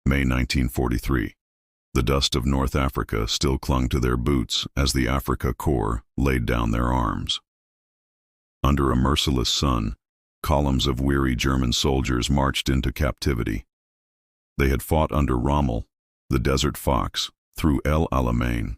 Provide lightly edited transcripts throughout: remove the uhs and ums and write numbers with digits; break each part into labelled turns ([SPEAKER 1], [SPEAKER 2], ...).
[SPEAKER 1] May 1943. The dust of North Africa still clung to their boots as the Afrika Korps laid down their arms. Under a merciless sun, columns of weary German soldiers marched into captivity. They had fought under Rommel, the Desert Fox, through El Alamein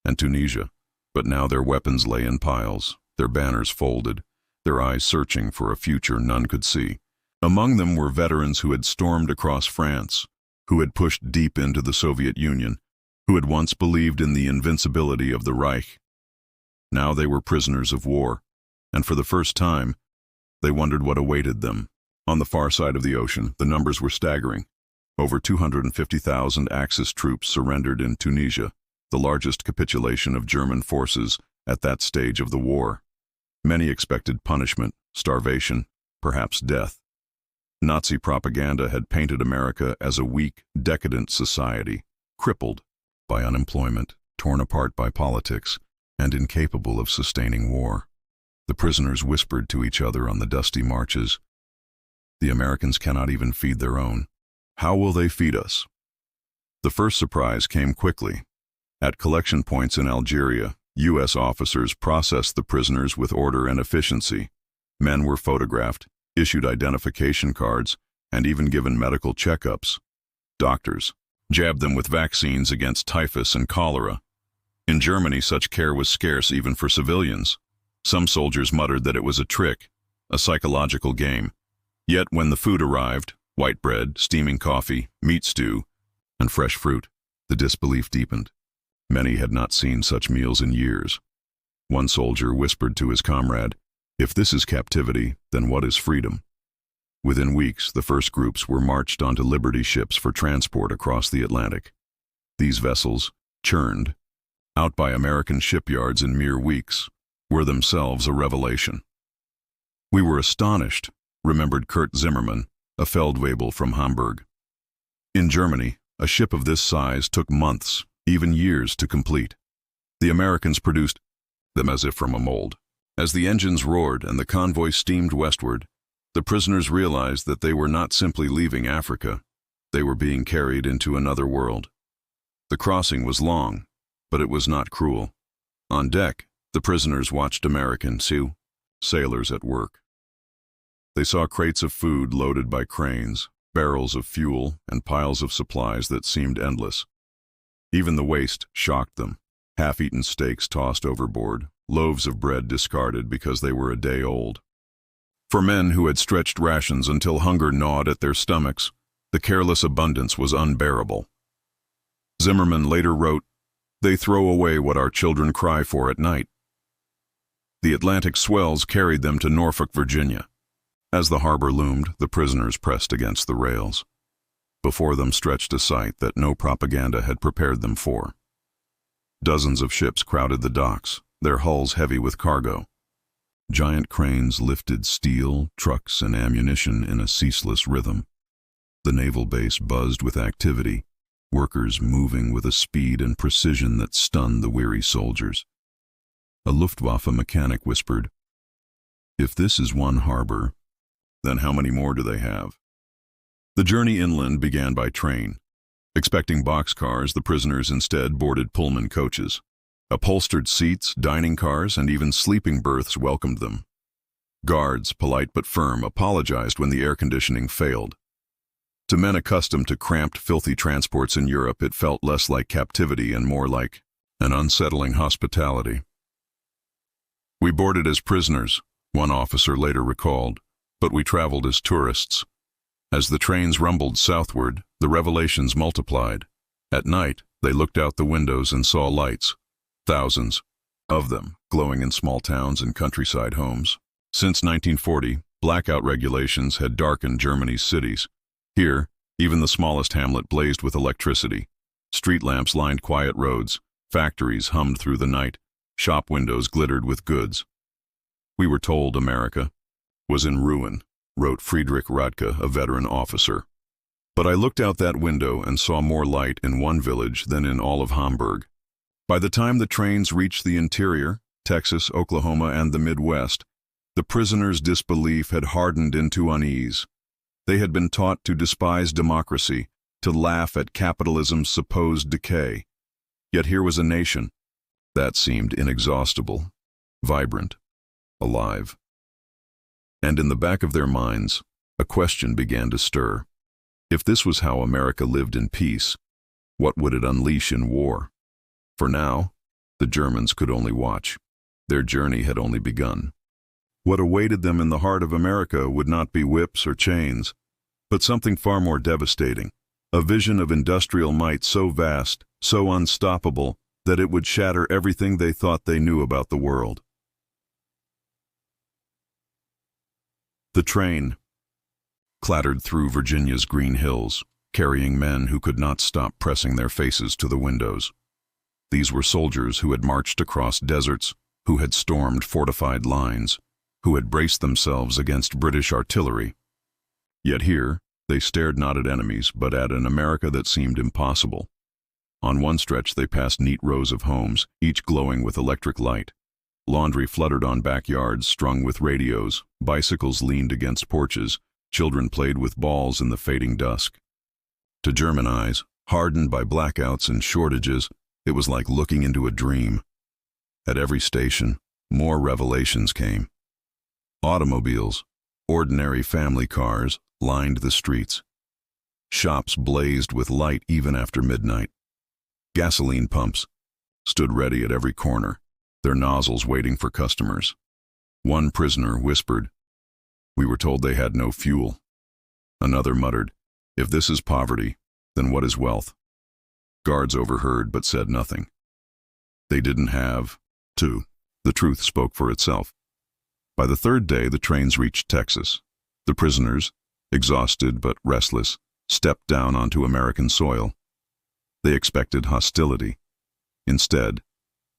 [SPEAKER 1] and Tunisia, but now their weapons lay in piles, their banners folded, their eyes searching for a future none could see. Among them were veterans who had stormed across France, who had pushed deep into the Soviet Union, who had once believed in the invincibility of the Reich. Now they were prisoners of war, and for the first time, they wondered what awaited them. On the far side of the ocean, the numbers were staggering. Over 250,000 Axis troops surrendered in Tunisia, the largest capitulation of German forces at that stage of the war. Many expected punishment, starvation, perhaps death. Nazi propaganda had painted America as a weak, decadent society, crippled by unemployment, torn apart by politics, and incapable of sustaining war. The prisoners whispered to each other on the dusty marches, "The Americans cannot even feed their own. How will they feed us?" The first surprise came quickly. At collection points in Algeria, U.S. officers processed the prisoners with order and efficiency. Men were photographed, issued identification cards, and even given medical checkups. Doctors jabbed them with vaccines against typhus and cholera. In Germany, such care was scarce even for civilians. Some soldiers muttered that it was a trick, a psychological game. Yet when the food arrived, white bread, steaming coffee, meat stew, and fresh fruit, the disbelief deepened. Many had not seen such meals in years. One soldier whispered to his comrade, "If this is captivity, then what is freedom?" Within weeks, the first groups were marched onto Liberty ships for transport across the Atlantic. These vessels, churned out by American shipyards in mere weeks, were themselves a revelation. "We were astonished," remembered Kurt Zimmermann, a Feldwebel from Hamburg. In Germany, a ship of this size took months, even years, to complete. The Americans produced them as if from a mold. As the engines roared and the convoy steamed westward, the prisoners realized that they were not simply leaving Africa, they were being carried into another world. The crossing was long, but it was not cruel. On deck, the prisoners watched American sailors at work. They saw crates of food loaded by cranes, barrels of fuel, and piles of supplies that seemed endless. Even the waste shocked them. Half-eaten steaks tossed overboard, loaves of bread discarded because they were a day old. For men who had stretched rations until hunger gnawed at their stomachs, the careless abundance was unbearable. Zimmermann later wrote, "They throw away what our children cry for at night." The Atlantic swells carried them to Norfolk, Virginia. As the harbor loomed, the prisoners pressed against the rails. Before them stretched a sight that no propaganda had prepared them for. Dozens of ships crowded the docks, their hulls heavy with cargo. Giant cranes lifted steel, trucks, and ammunition in a ceaseless rhythm. The naval base buzzed with activity, workers moving with a speed and precision that stunned the weary soldiers. A Luftwaffe mechanic whispered, "If this is one harbor, then how many more do they have?" The journey inland began by train. Expecting boxcars, the prisoners instead boarded Pullman coaches. Upholstered seats, dining cars, and even sleeping berths welcomed them. Guards, polite but firm, apologized when the air conditioning failed. To men accustomed to cramped, filthy transports in Europe, it felt less like captivity and more like an unsettling hospitality. "We boarded as prisoners," one officer later recalled, "but we traveled as tourists." As the trains rumbled southward, the revelations multiplied. At night, they looked out the windows and saw lights, thousands of them, glowing in small towns and countryside homes. Since 1940, blackout regulations had darkened Germany's cities. Here, even the smallest hamlet blazed with electricity. Street lamps lined quiet roads, factories hummed through the night, shop windows glittered with goods. "We were told America was in ruin," wrote Friedrich Radke, a veteran officer. "But I looked out that window and saw more light in one village than in all of Hamburg." By the time the trains reached the interior, Texas, Oklahoma, and the Midwest, the prisoners' disbelief had hardened into unease. They had been taught to despise democracy, to laugh at capitalism's supposed decay. Yet here was a nation that seemed inexhaustible, vibrant, alive. And in the back of their minds, a question began to stir. If this was how America lived in peace, what would it unleash in war? For now, the Germans could only watch. Their journey had only begun. What awaited them in the heart of America would not be whips or chains, but something far more devastating. A vision of industrial might so vast, so unstoppable, that it would shatter everything they thought they knew about the world. The train clattered through Virginia's green hills, carrying men who could not stop pressing their faces to the windows. These were soldiers who had marched across deserts, who had stormed fortified lines, who had braced themselves against British artillery. Yet here, they stared not at enemies, but at an America that seemed impossible. On one stretch they passed neat rows of homes, each glowing with electric light. Laundry fluttered on backyards strung with radios, bicycles leaned against porches, children played with balls in the fading dusk. To German eyes, hardened by blackouts and shortages, it was like looking into a dream. At every station, more revelations came. Automobiles, ordinary family cars, lined the streets. Shops blazed with light even after midnight. Gasoline pumps stood ready at every corner, their nozzles waiting for customers. One prisoner whispered, "We were told they had no fuel." Another muttered, "If this is poverty, then what is wealth?" Guards overheard but said nothing. They didn't have to. The truth spoke for itself. By the third day, the trains reached Texas. The prisoners, exhausted but restless, stepped down onto American soil. They expected hostility. Instead,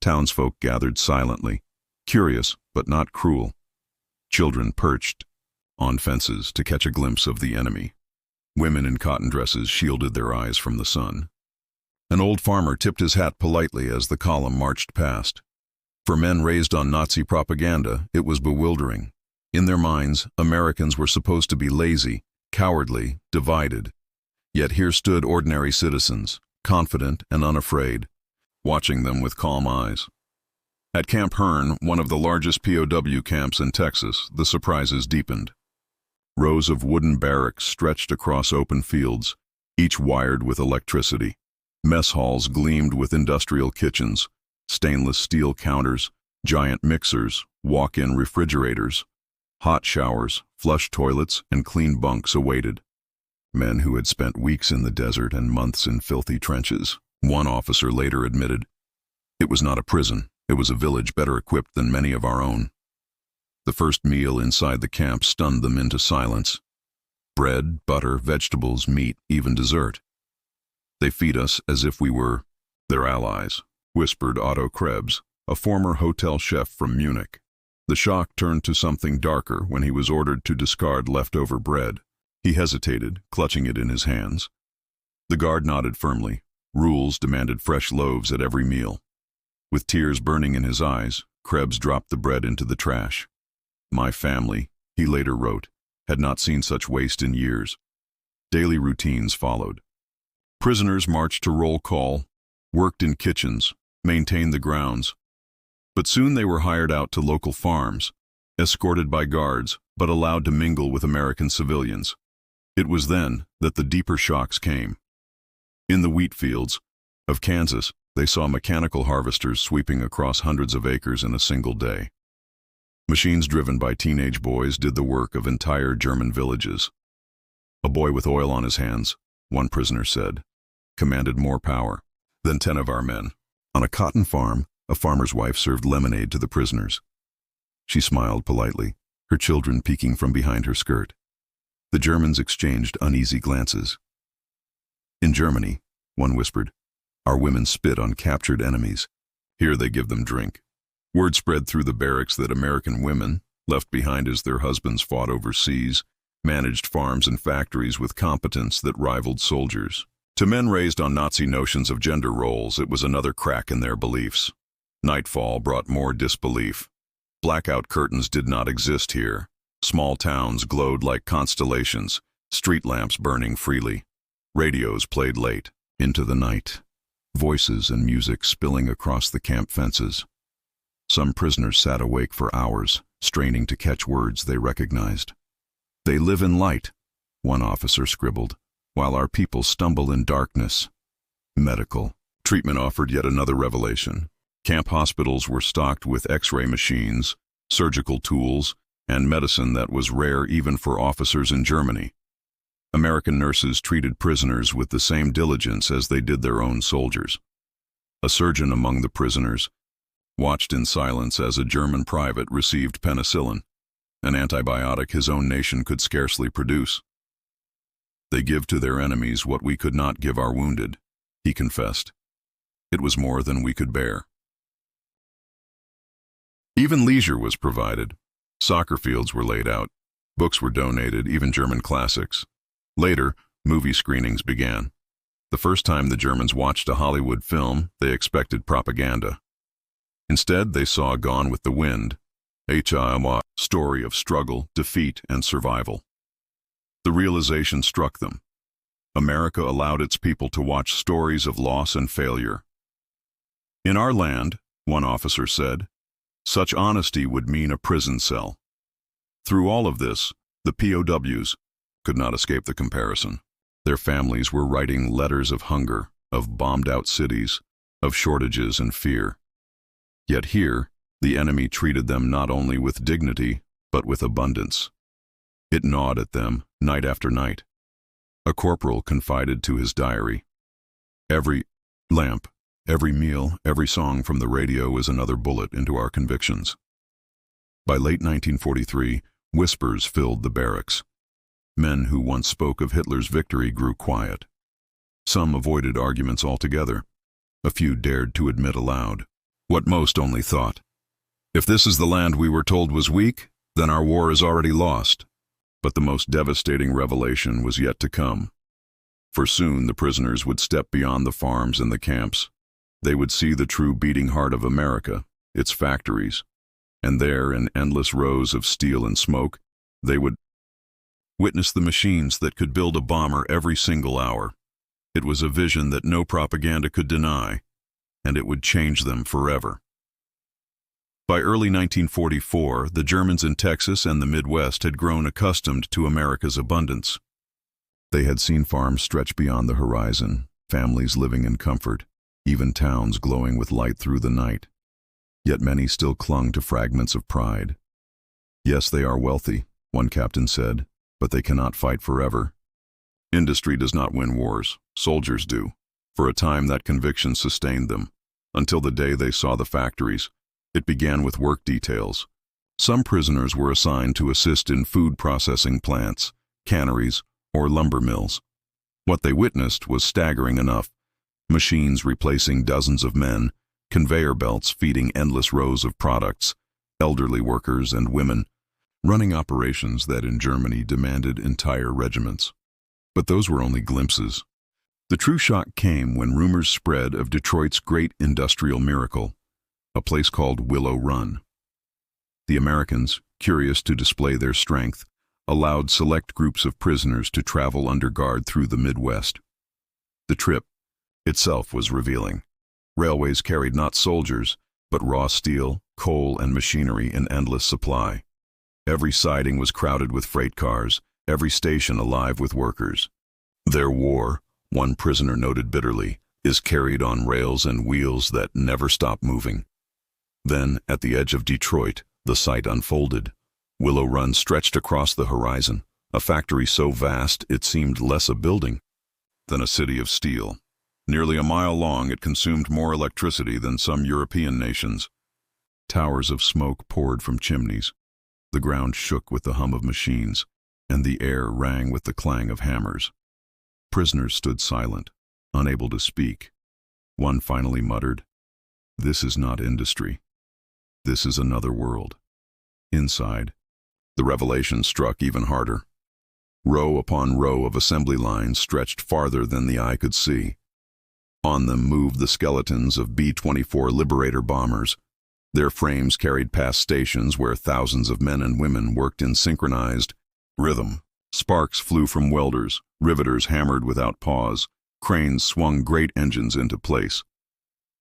[SPEAKER 1] townsfolk gathered silently, curious but not cruel. Children perched on fences to catch a glimpse of the enemy. Women in cotton dresses shielded their eyes from the sun. An old farmer tipped his hat politely as the column marched past. For men raised on Nazi propaganda, it was bewildering. In their minds, Americans were supposed to be lazy, cowardly, divided. Yet here stood ordinary citizens, confident and unafraid, watching them with calm eyes. At Camp Hearn, one of the largest POW camps in Texas, the surprises deepened. Rows of wooden barracks stretched across open fields, each wired with electricity. Mess halls gleamed with industrial kitchens, stainless steel counters, giant mixers, walk-in refrigerators. Hot showers, flush toilets, and clean bunks awaited. Men who had spent weeks in the desert and months in filthy trenches. One officer later admitted, "It was not a prison, it was a village better equipped than many of our own." The first meal inside the camp stunned them into silence. Bread, butter, vegetables, meat, even dessert. "They feed us as if we were their allies," whispered Otto Krebs, a former hotel chef from Munich. The shock turned to something darker when he was ordered to discard leftover bread. He hesitated, clutching it in his hands. The guard nodded firmly. Rules demanded fresh loaves at every meal. With tears burning in his eyes, Krebs dropped the bread into the trash. "My family," he later wrote, "had not seen such waste in years." Daily routines followed. Prisoners marched to roll call, worked in kitchens, maintained the grounds. But soon they were hired out to local farms, escorted by guards, but allowed to mingle with American civilians. It was then that the deeper shocks came. In the wheat fields of Kansas, they saw mechanical harvesters sweeping across hundreds of acres in a single day. Machines driven by teenage boys did the work of entire German villages. A boy with oil on his hands, one prisoner said, commanded more power than 10 of our men. On a cotton farm, a farmer's wife served lemonade to the prisoners. She smiled politely, her children peeking from behind her skirt. The Germans exchanged uneasy glances. In Germany, one whispered, our women spit on captured enemies. Here they give them drink. Word spread through the barracks that American women, left behind as their husbands fought overseas, managed farms and factories with competence that rivaled soldiers. To men raised on Nazi notions of gender roles, it was another crack in their beliefs. Nightfall brought more disbelief. Blackout curtains did not exist here. Small towns glowed like constellations, street lamps burning freely. Radios played late, into the night. Voices and music spilling across the camp fences. Some prisoners sat awake for hours, straining to catch words they recognized. "They live in light," one officer scribbled, "while our people stumble in darkness." Medical treatment offered yet another revelation. Camp hospitals were stocked with X-ray machines, surgical tools, and medicine that was rare even for officers in Germany. American nurses treated prisoners with the same diligence as they did their own soldiers. A surgeon among the prisoners watched in silence as a German private received penicillin, an antibiotic his own nation could scarcely produce. "They give to their enemies what we could not give our wounded," he confessed. "It was more than we could bear." Even leisure was provided. Soccer fields were laid out. Books were donated, even German classics. Later, movie screenings began. The first time the Germans watched a Hollywood film, they expected propaganda. Instead, they saw Gone with the Wind, a story of struggle, defeat, and survival. The realization struck them. America allowed its people to watch stories of loss and failure. "In our land," one officer said, "such honesty would mean a prison cell." Through all of this, the POWs could not escape the comparison. Their families were writing letters of hunger, of bombed-out cities, of shortages and fear. Yet here, the enemy treated them not only with dignity, but with abundance. It gnawed at them, night after night. A corporal confided to his diary, "Every lamp, every meal, every song from the radio is another bullet into our convictions." By late 1943, whispers filled the barracks. Men who once spoke of Hitler's victory grew quiet. Some avoided arguments altogether. A few dared to admit aloud what most only thought: "If this is the land we were told was weak, then our war is already lost." But the most devastating revelation was yet to come. For soon the prisoners would step beyond the farms and the camps. They would see the true beating heart of America, its factories. And there, in endless rows of steel and smoke, they would witness the machines that could build a bomber every single hour. It was a vision that no propaganda could deny, and it would change them forever. By early 1944, the Germans in Texas and the Midwest had grown accustomed to America's abundance. They had seen farms stretch beyond the horizon, families living in comfort, even towns glowing with light through the night. Yet many still clung to fragments of pride. "Yes, they are wealthy," one captain said, "but they cannot fight forever." Industry does not win wars, soldiers do. For a time that conviction sustained them, until the day they saw the factories. It began with work details. Some prisoners were assigned to assist in food processing plants, canneries, or lumber mills. What they witnessed was staggering enough. Machines replacing dozens of men, conveyor belts feeding endless rows of products, elderly workers and women, running operations that in Germany demanded entire regiments. But those were only glimpses. The true shock came when rumors spread of Detroit's great industrial miracle, a place called Willow Run. The Americans, curious to display their strength, allowed select groups of prisoners to travel under guard through the Midwest. The trip itself was revealing. Railways carried not soldiers, but raw steel, coal, and machinery in endless supply. Every siding was crowded with freight cars, every station alive with workers. "Their war," one prisoner noted bitterly, "is carried on rails and wheels that never stop moving." Then, at the edge of Detroit, the sight unfolded. Willow Run stretched across the horizon, a factory so vast it seemed less a building than a city of steel. Nearly a mile long, it consumed more electricity than some European nations. Towers of smoke poured from chimneys. The ground shook with the hum of machines, and the air rang with the clang of hammers. Prisoners stood silent, unable to speak. One finally muttered, "This is not industry. This is another world." Inside, the revelation struck even harder. Row upon row of assembly lines stretched farther than the eye could see. On them moved the skeletons of B-24 Liberator bombers. Their frames carried past stations where thousands of men and women worked in synchronized rhythm. Sparks flew from welders, Riveters hammered without pause. Cranes swung great engines into place.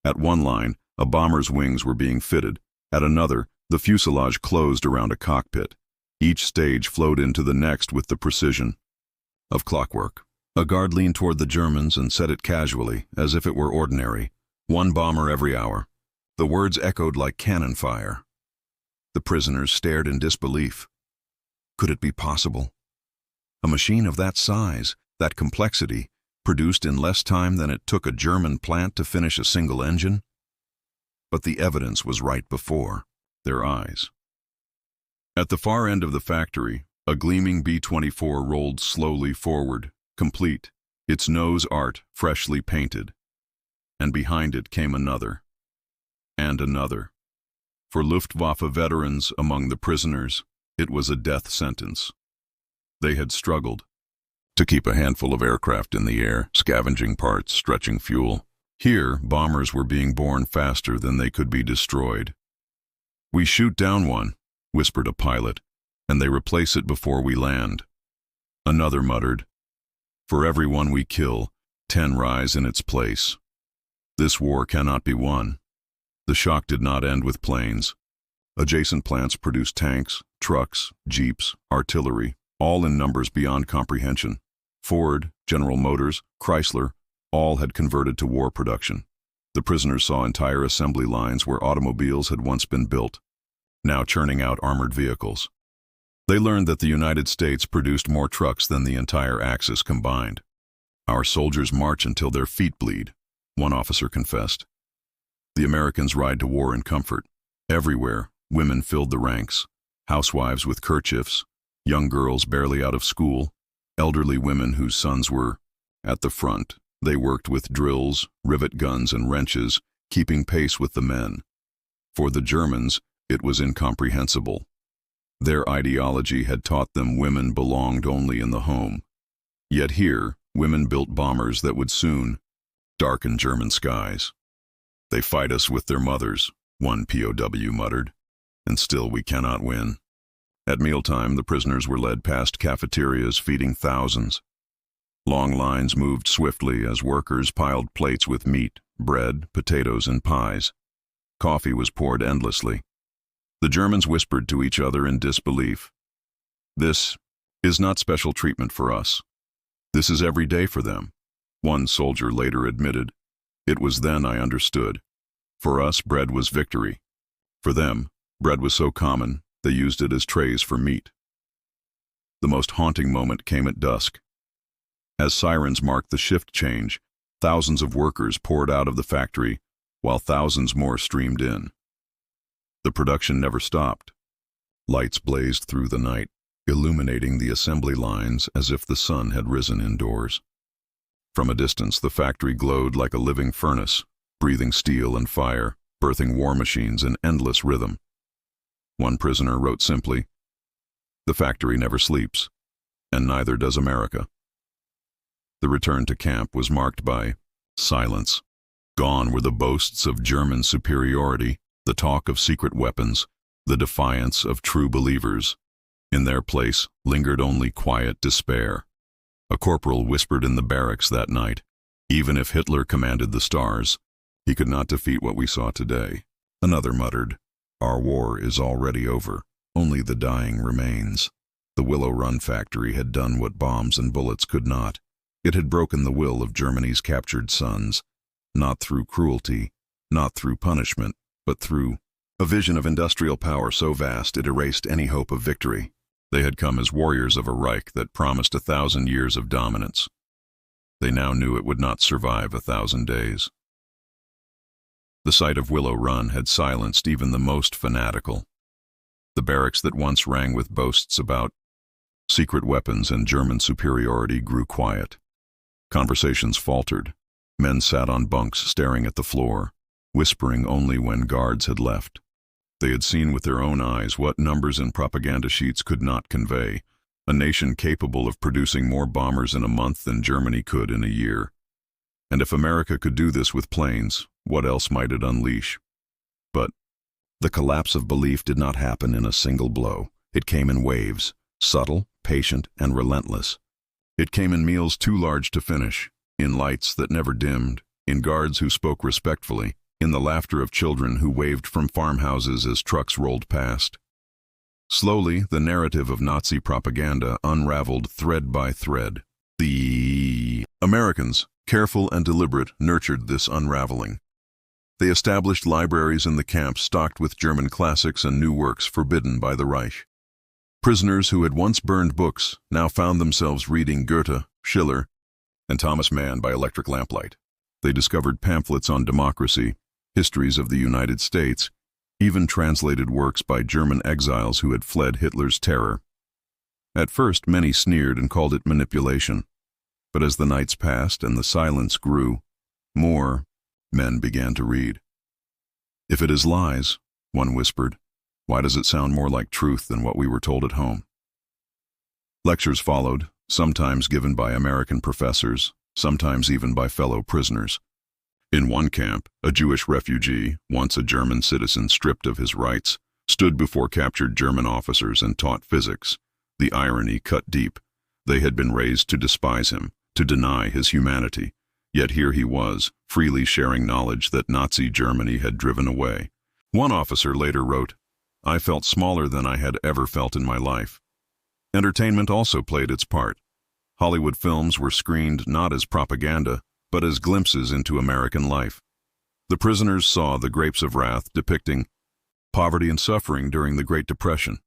[SPEAKER 1] At one line, a bomber's wings were being fitted. At another, the fuselage closed around a cockpit. Each stage flowed into the next with the precision of clockwork. A guard leaned toward the Germans and said it casually, as if it were ordinary. 1 bomber every hour. The words echoed like cannon fire. The prisoners stared in disbelief. Could it be possible? A machine of that size, that complexity, produced in less time than it took a German plant to finish a single engine? But the evidence was right before their eyes. At the far end of the factory, a gleaming B-24 rolled slowly forward, complete, its nose art freshly painted. And behind it came another. And another. For Luftwaffe veterans among the prisoners, it was a death sentence. They had struggled to keep a handful of aircraft in the air, scavenging parts, stretching fuel. Here, bombers were being born faster than they could be destroyed. "We shoot down one," whispered a pilot, "and they replace it before we land." Another muttered, "For every one we kill, 10 rise in its place." This war cannot be won. The shock did not end with planes. Adjacent plants produced tanks, trucks, jeeps, artillery, all in numbers beyond comprehension. Ford, General Motors, Chrysler, all had converted to war production. The prisoners saw entire assembly lines where automobiles had once been built, now churning out armored vehicles. They learned that the United States produced more trucks than the entire Axis combined. "Our soldiers march until their feet bleed," one officer confessed. The Americans ride to war in comfort. Everywhere, women filled the ranks, housewives with kerchiefs, young girls barely out of school, elderly women whose sons were at the front. They worked with drills, rivet guns, and wrenches, keeping pace with the men. For the Germans, it was incomprehensible. Their ideology had taught them women belonged only in the home. Yet here, women built bombers that would soon darken German skies. "They fight us with their mothers," one POW muttered, "and still we cannot win." At mealtime, the prisoners were led past cafeterias feeding thousands. Long lines moved swiftly as workers piled plates with meat, bread, potatoes, and pies. Coffee was poured endlessly. The Germans whispered to each other in disbelief. "This is not special treatment for us. This is every day for them," one soldier later admitted. "It was then I understood. For us, bread was victory. For them, bread was so common, they used it as trays for meat." The most haunting moment came at dusk. As sirens marked the shift change, thousands of workers poured out of the factory, while thousands more streamed in. The production never stopped. Lights blazed through the night, illuminating the assembly lines as if the sun had risen indoors. From a distance, the factory glowed like a living furnace, breathing steel and fire, birthing war machines in endless rhythm. One prisoner wrote simply, "The factory never sleeps, and neither does America." The return to camp was marked by silence. Gone were the boasts of German superiority, the talk of secret weapons, the defiance of true believers. In their place lingered only quiet despair. A corporal whispered in the barracks that night, "Even if Hitler commanded the stars, he could not defeat what we saw today." Another muttered, "Our war is already over. Only the dying remains." The Willow Run factory had done what bombs and bullets could not. It had broken the will of Germany's captured sons, not through cruelty, not through punishment, but through a vision of industrial power so vast it erased any hope of victory. They had come as warriors of a Reich that promised 1,000 years of dominance. They now knew it would not survive 1,000 days. The sight of Willow Run had silenced even the most fanatical. The barracks that once rang with boasts about secret weapons and German superiority grew quiet. Conversations faltered. Men sat on bunks staring at the floor, whispering only when guards had left. They had seen with their own eyes what numbers and propaganda sheets could not convey, a nation capable of producing more bombers in a month than Germany could in a year. And if America could do this with planes, what else might it unleash? But the collapse of belief did not happen in a single blow. It came in waves, subtle, patient, and relentless. It came in meals too large to finish, in lights that never dimmed, in guards who spoke respectfully, in the laughter of children who waved from farmhouses as trucks rolled past. Slowly, the narrative of Nazi propaganda unraveled thread by thread. The Americans, careful and deliberate, nurtured this unraveling. They established libraries in the camps stocked with German classics and new works forbidden by the Reich. Prisoners who had once burned books now found themselves reading Goethe, Schiller, and Thomas Mann by electric lamplight. They discovered pamphlets on democracy, histories of the United States, even translated works by German exiles who had fled Hitler's terror. At first, many sneered and called it manipulation, but as the nights passed and the silence grew, more men began to read. "If it is lies," one whispered, "why does it sound more like truth than what we were told at home?" Lectures followed, sometimes given by American professors, sometimes even by fellow prisoners. In one camp, a Jewish refugee, once a German citizen stripped of his rights, stood before captured German officers and taught physics. The irony cut deep. They had been raised to despise him, to deny his humanity. Yet here he was, freely sharing knowledge that Nazi Germany had driven away. One officer later wrote, "I felt smaller than I had ever felt in my life." Entertainment also played its part. Hollywood films were screened not as propaganda, but as glimpses into American life. The prisoners saw The Grapes of Wrath depicting poverty and suffering during the Great Depression.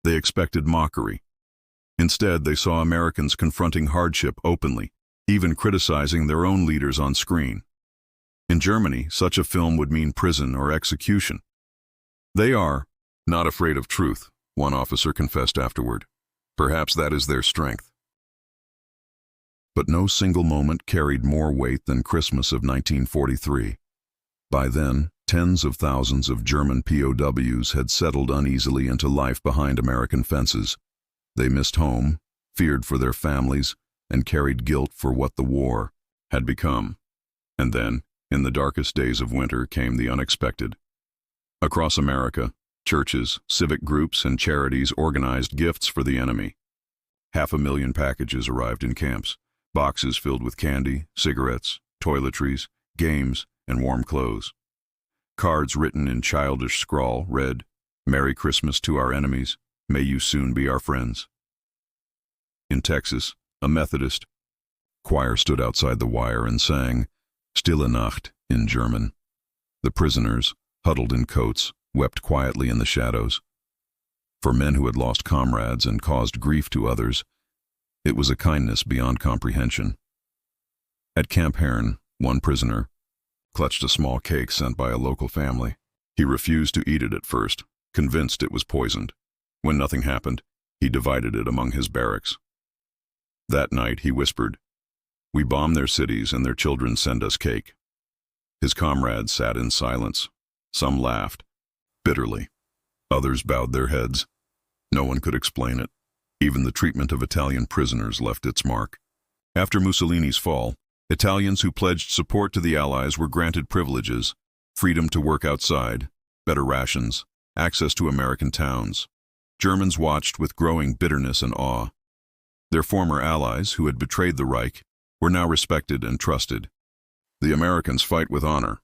[SPEAKER 1] They expected mockery. Instead, they saw Americans confronting hardship openly, even criticizing their own leaders on screen. In Germany, such a film would mean prison or execution. "They are not afraid of truth," one officer confessed afterward. Perhaps that is their strength. But no single moment carried more weight than Christmas of 1943. By then, tens of thousands of German POWs had settled uneasily into life behind American fences. They missed home, feared for their families, and carried guilt for what the war had become. And then, in the darkest days of winter, came the unexpected. Across America, churches, civic groups, and charities organized gifts for the enemy. 500,000 packages arrived in camps, boxes filled with candy, cigarettes, toiletries, games, and warm clothes. Cards written in childish scrawl read, "Merry Christmas to our enemies, may you soon be our friends." In Texas, a Methodist choir stood outside the wire and sang "Stille Nacht" in German. The prisoners, huddled in coats, wept quietly in the shadows. For men who had lost comrades and caused grief to others, it was a kindness beyond comprehension. At Camp Heron, one prisoner clutched a small cake sent by a local family. He refused to eat it at first, convinced it was poisoned. When nothing happened, he divided it among his barracks. That night, he whispered, "We bomb their cities and their children send us cake." His comrades sat in silence. Some laughed, bitterly. Others bowed their heads. No one could explain it. Even the treatment of Italian prisoners left its mark. After Mussolini's fall, Italians who pledged support to the Allies were granted privileges, freedom to work outside, better rations, access to American towns. Germans watched with growing bitterness and awe. Their former allies, who had betrayed the Reich, were now respected and trusted. "The Americans fight with honor,"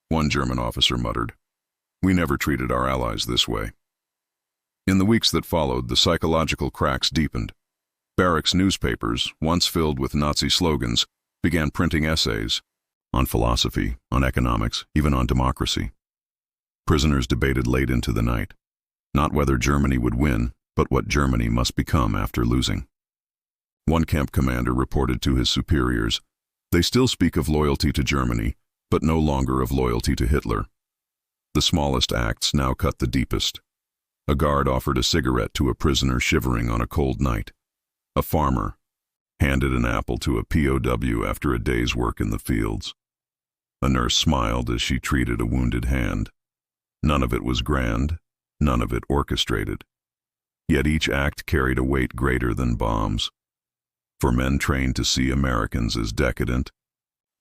[SPEAKER 1] one German officer muttered. "We never treated our allies this way." In the weeks that followed, the psychological cracks deepened. Barracks newspapers, once filled with Nazi slogans, began printing essays on philosophy, on economics, even on democracy. Prisoners debated late into the night, not whether Germany would win, but what Germany must become after losing. One camp commander reported to his superiors, "They still speak of loyalty to Germany, but no longer of loyalty to Hitler." The smallest acts now cut the deepest. A guard offered a cigarette to a prisoner shivering on a cold night. A farmer handed an apple to a POW after a day's work in the fields. A nurse smiled as she treated a wounded hand. None of it was grand, none of it orchestrated. Yet each act carried a weight greater than bombs. For men trained to see Americans as decadent,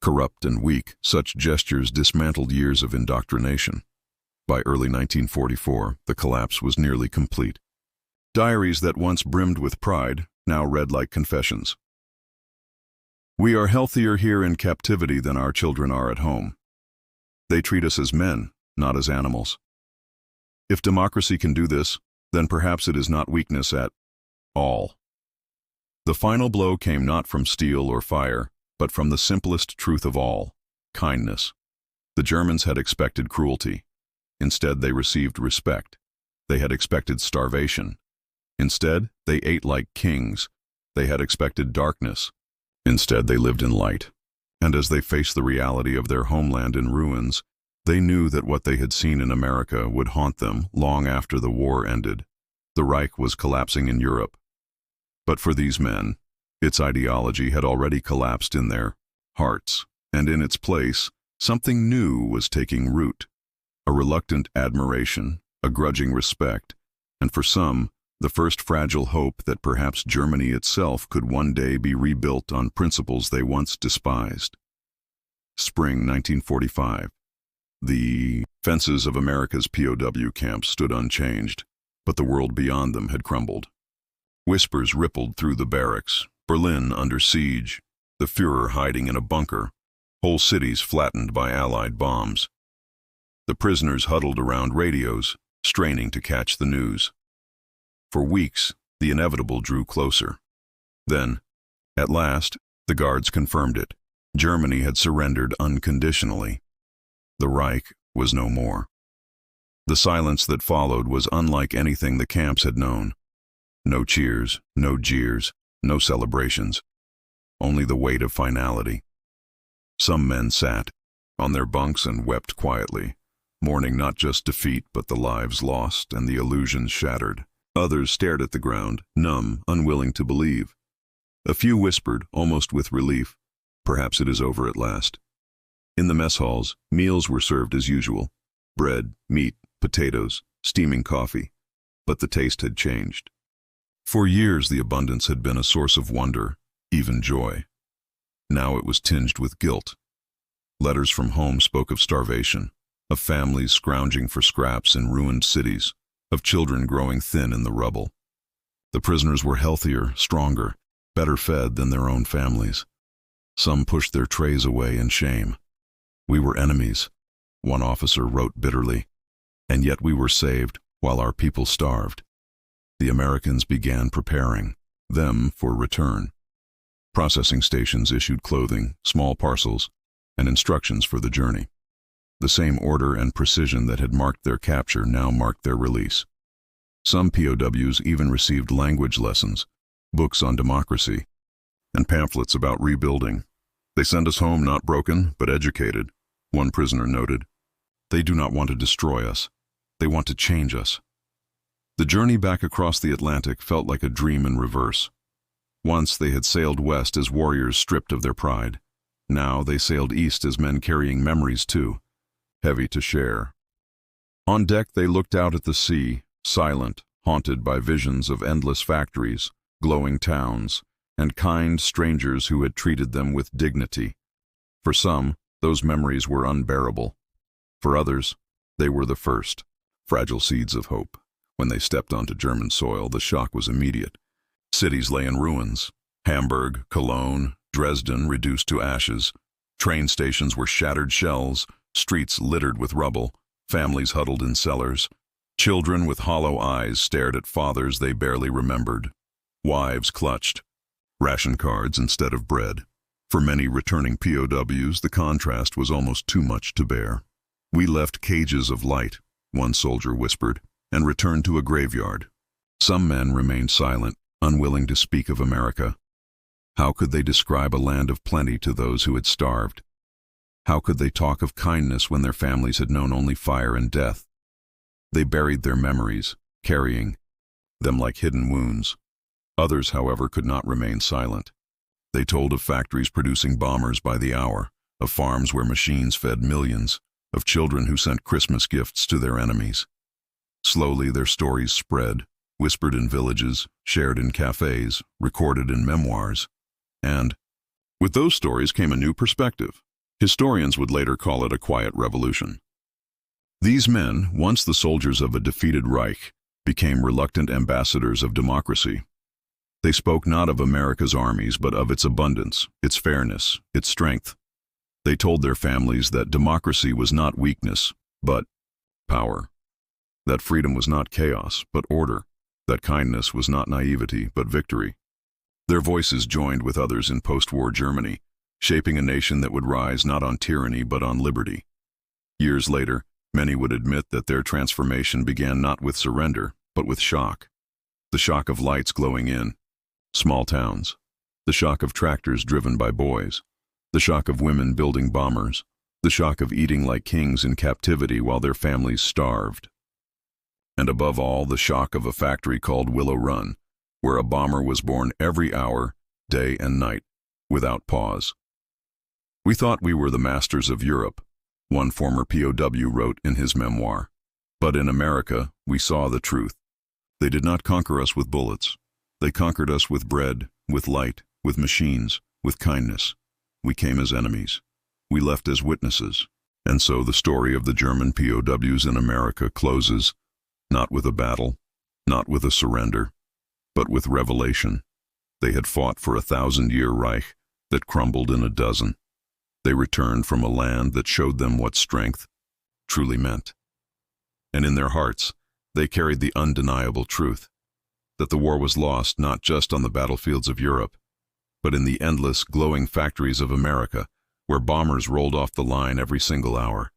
[SPEAKER 1] corrupt, and weak, such gestures dismantled years of indoctrination. By early 1944, the collapse was nearly complete. Diaries that once brimmed with pride now read like confessions. We are healthier here in captivity than our children are at home. They treat us as men, not as animals. If democracy can do this, then perhaps it is not weakness at all. The final blow came not from steel or fire, but from the simplest truth of all, kindness. The Germans had expected cruelty. Instead, they received respect. They had expected starvation. Instead, they ate like kings. They had expected darkness. Instead, they lived in light. And as they faced the reality of their homeland in ruins, they knew that what they had seen in America would haunt them long after the war ended. The Reich was collapsing in Europe. But for these men, its ideology had already collapsed in their hearts, and in its place, something new was taking root. A reluctant admiration, a grudging respect, and for some, the first fragile hope that perhaps Germany itself could one day be rebuilt on principles they once despised. Spring 1945. The fences of America's POW camps stood unchanged, but the world beyond them had crumbled. Whispers rippled through the barracks, Berlin under siege, the Führer hiding in a bunker, whole cities flattened by Allied bombs. The prisoners huddled around radios, straining to catch the news. For weeks, the inevitable drew closer. Then, at last, the guards confirmed it. Germany had surrendered unconditionally. The Reich was no more. The silence that followed was unlike anything the camps had known. No cheers, no jeers, no celebrations. Only the weight of finality. Some men sat on their bunks and wept quietly, mourning not just defeat but the lives lost and the illusions shattered. Others stared at the ground, numb, unwilling to believe. A few whispered, almost with relief, "Perhaps it is over at last." In the mess halls, meals were served as usual. Bread, meat, potatoes, steaming coffee. But the taste had changed. For years the abundance had been a source of wonder, even joy. Now it was tinged with guilt. Letters from home spoke of starvation, of families scrounging for scraps in ruined cities, of children growing thin in the rubble. The prisoners were healthier, stronger, better fed than their own families. Some pushed their trays away in shame. "We were enemies," one officer wrote bitterly, "and yet we were saved while our people starved." The Americans began preparing them for return. Processing stations issued clothing, small parcels, and instructions for the journey. The same order and precision that had marked their capture now marked their release. Some POWs even received language lessons, books on democracy, and pamphlets about rebuilding. "They send us home not broken, but educated," one prisoner noted. "They do not want to destroy us. They want to change us." The journey back across the Atlantic felt like a dream in reverse. Once they had sailed west as warriors stripped of their pride. Now they sailed east as men carrying memories too, heavy to share. On deck they looked out at the sea, silent, haunted by visions of endless factories, glowing towns, and kind strangers who had treated them with dignity. For some, those memories were unbearable. For others, they were the first, fragile seeds of hope. When they stepped onto German soil, the shock was immediate. Cities lay in ruins. Hamburg, Cologne, Dresden reduced to ashes. Train stations were shattered shells, streets littered with rubble, families huddled in cellars. Children with hollow eyes stared at fathers they barely remembered. Wives clutched ration cards instead of bread. For many returning POWs, the contrast was almost too much to bear. "We left cages of light," one soldier whispered, "and returned to a graveyard." Some men remained silent, unwilling to speak of America. How could they describe a land of plenty to those who had starved? How could they talk of kindness when their families had known only fire and death? They buried their memories, carrying them like hidden wounds. Others, however, could not remain silent. They told of factories producing bombers by the hour, of farms where machines fed millions, of children who sent Christmas gifts to their enemies. Slowly their stories spread, whispered in villages, shared in cafes, recorded in memoirs. And with those stories came a new perspective. Historians would later call it a quiet revolution. These men, once the soldiers of a defeated Reich, became reluctant ambassadors of democracy. They spoke not of America's armies, but of its abundance, its fairness, its strength. They told their families that democracy was not weakness, but power. That freedom was not chaos, but order. That kindness was not naivety, but victory. Their voices joined with others in post-war Germany, shaping a nation that would rise not on tyranny, but on liberty. Years later, many would admit that their transformation began not with surrender, but with shock. The shock of lights glowing in small towns. The shock of tractors driven by boys. The shock of women building bombers. The shock of eating like kings in captivity while their families starved. And above all, the shock of a factory called Willow Run, where a bomber was born every hour, day and night, without pause. We thought we were the masters of Europe, one former POW wrote in his memoir. But in America, we saw the truth. They did not conquer us with bullets. They conquered us with bread, with light, with machines, with kindness. We came as enemies. We left as witnesses. And so the story of the German POWs in America closes, not with a battle, not with a surrender, but with revelation. They had fought for a 1,000-year Reich that crumbled in a dozen. They returned from a land that showed them what strength truly meant. And in their hearts, they carried the undeniable truth that the war was lost not just on the battlefields of Europe, but in the endless, glowing factories of America, where bombers rolled off the line every single hour.